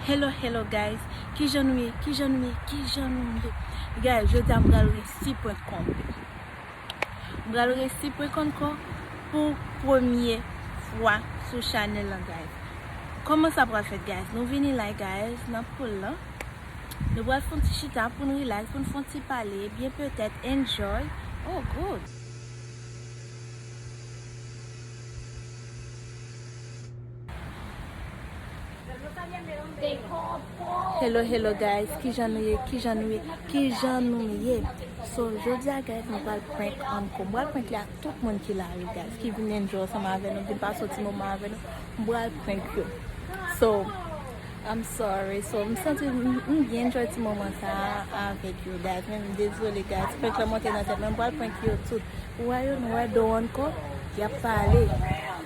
Hello guys, qui j'ennuie. Guys, je dis à m'gal resti pour compte. M'gal resti pour compte pour première fois sur channel là guys. Comment ça va faire guys? Nous venons là guys, dans pool là. Nous allons faire un petit chita pour nous relax, pour nous faire un petit parler, bien peut-être enjoy. Oh good. Hello guys, qui j'ennuie. So, je dis à guys, nous allons prank encore. Nous allons prank là tout le monde qui l'arrive guys, qui vient enjoy ensemble avec nous, qui passe au petit moment avec nous. Nous allons prank you. So, I'm sorry. So, je sens que je bien enjoy ce moment ça avec you guys. Même désolé guys, prank la monter dans tête, même pour prank you tout. Ouais, nous allons encore. Il a parlé.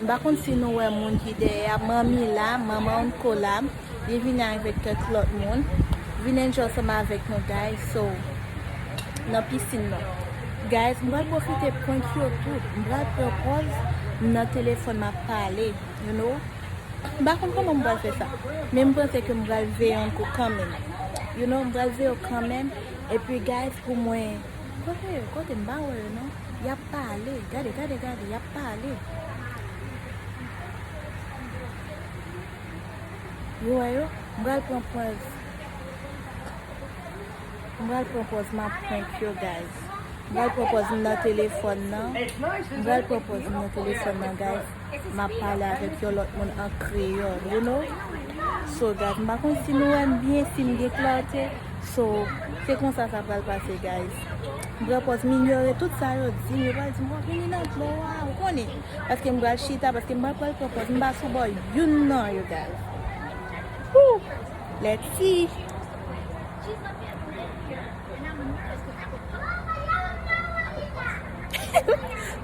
Par contre, si nous avons un monde qui est derrière, mamie là, maman ankò là, il vient avec tout l'autre monde. Viens enjoy ensemble avec nous, guys. So, dans la piscine, guys, je vais profiter pour prendre tout. Je vais propose notre téléphone m'a parlé, you know. Par contre, comment je vais faire ça? Mais je pense que je vais lever encore quand même. You know, je vais lever quand même. Et puis, guys, pour moi, côté bauer, non? Il a parlé. Regardez, il a parlé. Yo, je vais propose ma prank you guys. Je vais proposer notre téléphone guys. Ma parler avec l'autre monde en créole, you know. So guys, par contre si nous aimons bien si nous déclarons, so c'est comme ça va passer guys. Je propose m'ignorer tout ça, je dis, je vais dire, moi, venez dans le vous connaissez. Parce que je vais chita, parce que je vais proposer, je vais souboy, you know you guys. Woo. Let's see.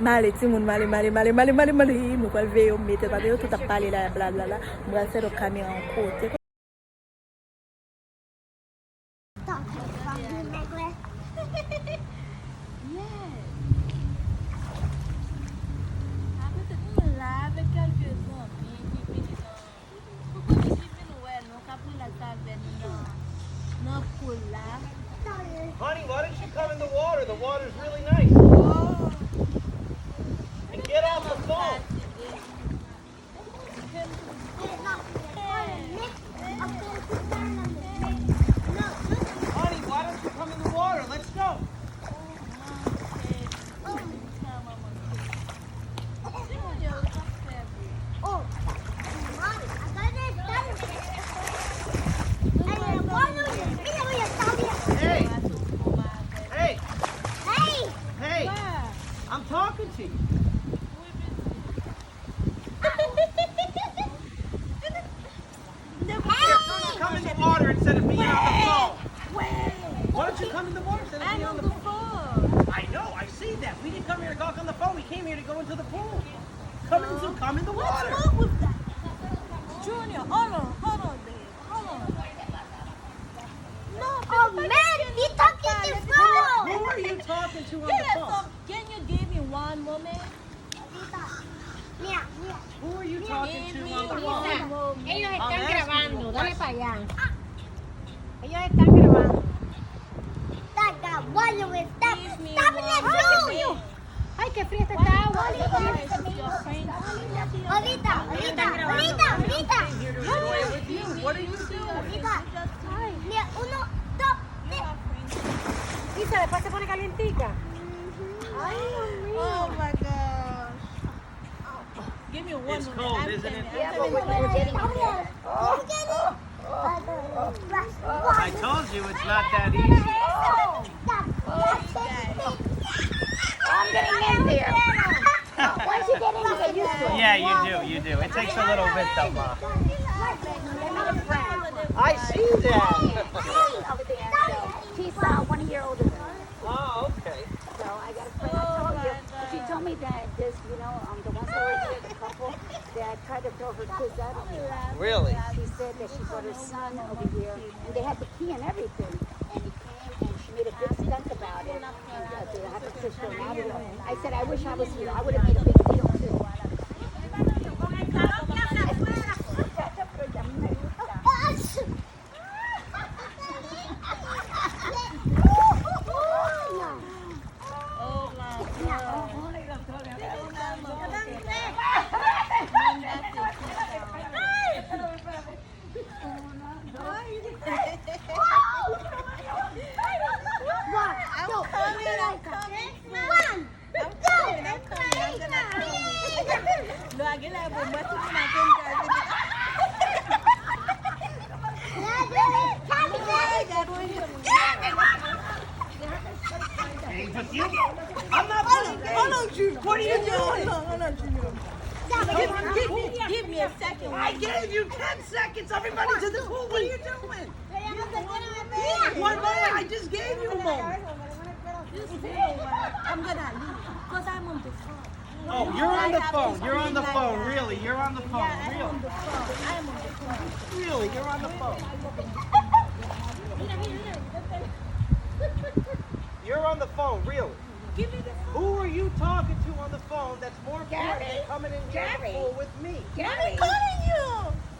Male, Timon, male. Nous allons veiller, mettre la vidéo, tout à parler là, blablabla. Nous allons faire la caméra en côté. Honey, why don't you come in the water? The water's really nice. Oh. And get off the phone. Honey, why don't you come in the water? Let's go. Hey, I'm talking to you. Come in the water instead of being on the phone. Why don't you come in the water instead of being on the phone? I know, I see that. We didn't come here to talk on the phone. We came here to go into the pool. Come in the water. What's wrong with that? Junior, hold on, babe. No, oh man, he talking to the phone. Who are you talking to on the phone? Can you give me one moment? Who are you talking to on the phone? Ellos están grabando, dale para allá. Ellos están grabando. Stop it, ay, qué fría está esta agua. Ahorita. What are you doing? Mira, 1, 2, 3. Lisa, después se pone calientica. Ay, Dios mío. Oh my gosh. Give me one It's moment. cold, isn't it? Yeah, but we're getting there. I told you it's not that easy. I'm getting in there. Once you get in, you get used to it. Yeah, you do. It takes a little bit though, Ma. I see that. She's 1 year older than me. Oh, okay. So I got a friend, I told you. She told me that this, the ones that were here, the couple that tried to throw her kids out of here. Really? She said that she brought her son over here, and they had the key and everything. And he came and she made a big stunt about it. And to have a sister out of it. I said, I wish I was here. I would have made a big deal too. a second. I gave you 10 seconds. Everybody's in the pool. What are you doing? One moment. I just gave you a moment. I'm gonna leave because I'm on the phone. Oh, you're on the phone. You're on the phone. Really? You're on the phone. Yeah, I'm Really? on the phone. I'm on the phone. Really? You're on the phone. You're on the phone. Really? Give me the phone. Who are you talking to on the phone that's more important Gary. than coming in here Gary. to pool with me? I'm calling you.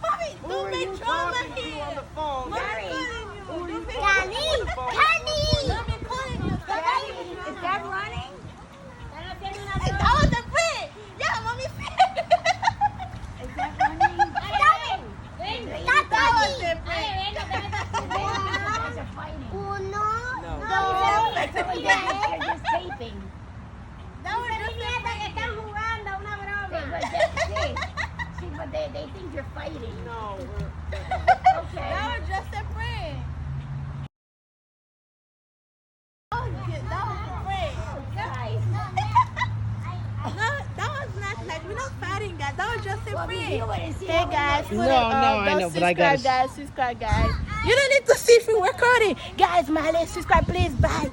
Mommy, Who don't are make you drama talking to here. on the phone? Mommy, Gary. calling you. Who are you Don't make talking drama. to on the phone? Mommy, calling you. Daddy, is that running? That was a prank. Yeah, mommy. Is that running? That was a prank. You guys are fighting. No. They're just taping. That was just a prank. They were just, see, but they think you're fighting. No, Okay. That was just a prank. That was a prank. Guys. No, that was not like we're not fighting, guys. That was just a Well, prank. you wanna see Hey what guys, we put No, it no, up. I Don't know, but I subscribe, gotta- guys. Subscribe, guys. You don't need to see if we're recording, guys. My let's subscribe, please. Bye.